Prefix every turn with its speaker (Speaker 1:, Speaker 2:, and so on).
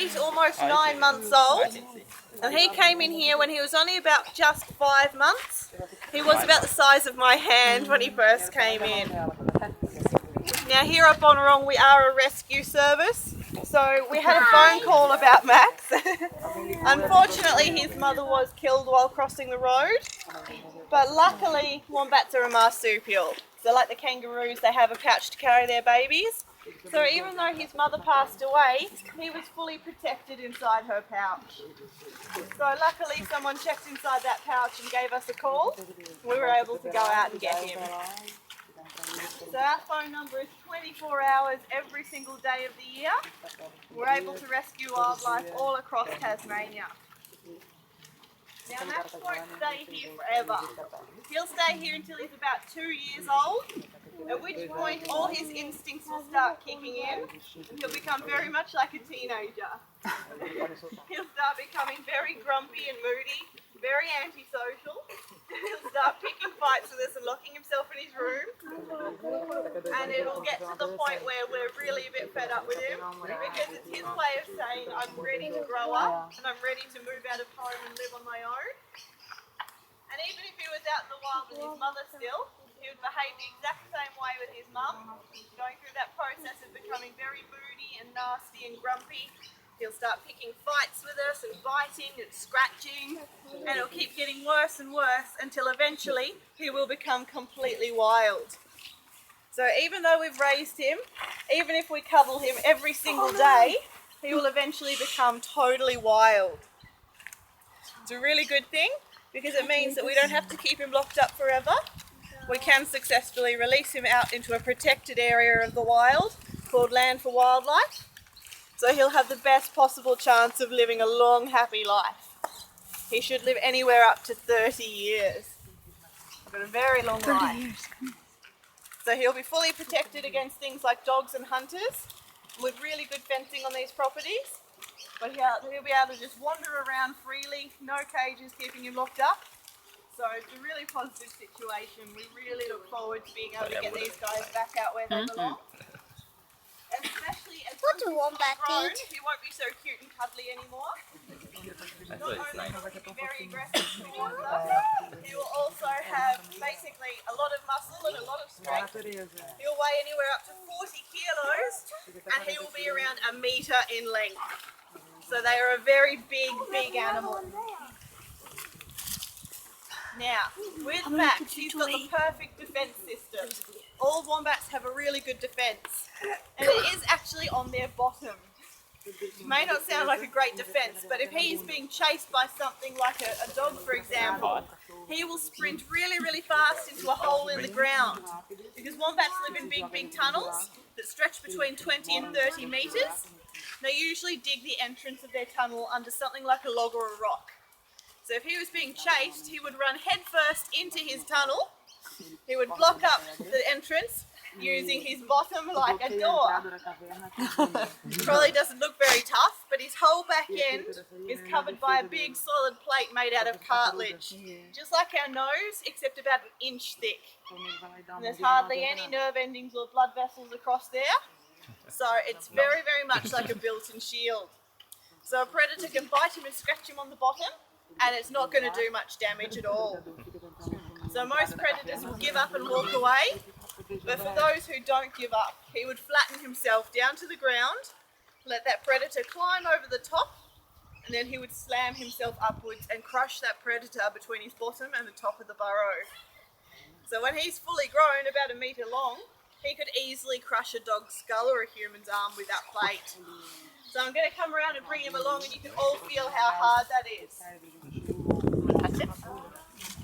Speaker 1: 8, almost 9 months old. And he came in here when he was only about just 5 months. He was about the size of my hand when he first came in. Now here at Bonorong we are a rescue service. So we had a phone call about Max. Unfortunately his mother was killed while crossing the road. But luckily wombats are a marsupial. So like the kangaroos, they have a pouch to carry their babies. So even though his mother passed away, he was fully protected inside her pouch. So luckily someone checked inside that pouch and gave us a call. We were able to go out and get him. So our phone number is 24 hours every single day of the year. We're able to rescue wildlife all across Tasmania. Now Max won't stay here forever. He'll stay here until he's about 2 years old, at which point all his instincts will start kicking in. He'll become very much like a teenager. He'll start becoming very grumpy and moody, very antisocial. He'll start picking fights with us and locking himself in his room. And it'll get to the point where we're really a bit fed up with him, because it's his way of saying, I'm ready to grow up and I'm ready to move out of home and live on my own. And even if he was out in the wild with his mother still, he would behave the exact same way with his mum, going through that process of becoming very moody and nasty and grumpy. He'll start picking fights with us and biting and scratching, and it'll keep getting worse and worse until eventually he will become completely wild. So even though we've raised him, even if we cuddle him every single day, he will eventually become totally wild. It's a really good thing because it means that we don't have to keep him locked up forever. We can successfully release him out into a protected area of the wild called Land for Wildlife. So he'll have the best possible chance of living a long, happy life. He should live anywhere up to 30 years. I've got a very long life. So he'll be fully protected against things like dogs and hunters, with really good fencing on these properties. But he'll be able to just wander around freely, no cages keeping him locked up. So it's a really positive situation. We really look forward to being able to get these guys back out where they belong. And especially as he's grown, he won't be so cute and cuddly anymore. Not only will he be very aggressive towards us, he will also have basically a lot of muscle and a lot of strength. He'll weigh anywhere up to 40 kilos and he will be around 1 metre in length. So they are a very big animal. Now, with Max, he's got the perfect defence system. All wombats have a really good defence, and it is actually on their bottom. It may not sound like a great defence, but if he is being chased by something like a dog, for example, he will sprint really fast into a hole in the ground, because wombats live in big tunnels that stretch between 20 and 30 metres. They usually dig the entrance of their tunnel under something like a log or a rock. So if he was being chased, he would run headfirst into his tunnel. He would block up the entrance using his bottom like a door. Probably doesn't look very tough, but his whole back end is covered by a big solid plate made out of cartilage. Just like our nose, except about 1 inch thick. And there's hardly any nerve endings or blood vessels across there. So it's very much like a built-in shield. So a predator can bite him and scratch him on the bottom, and it's not going to do much damage at all. So most predators will give up and walk away, but for those who don't give up, he would flatten himself down to the ground, let that predator climb over the top, and then he would slam himself upwards and crush that predator between his bottom and the top of the burrow. So when he's fully grown, about 1 metre long, he could easily crush a dog's skull or a human's arm with that plate. So I'm going to come around and bring him along and you can all feel how hard that is. That's it.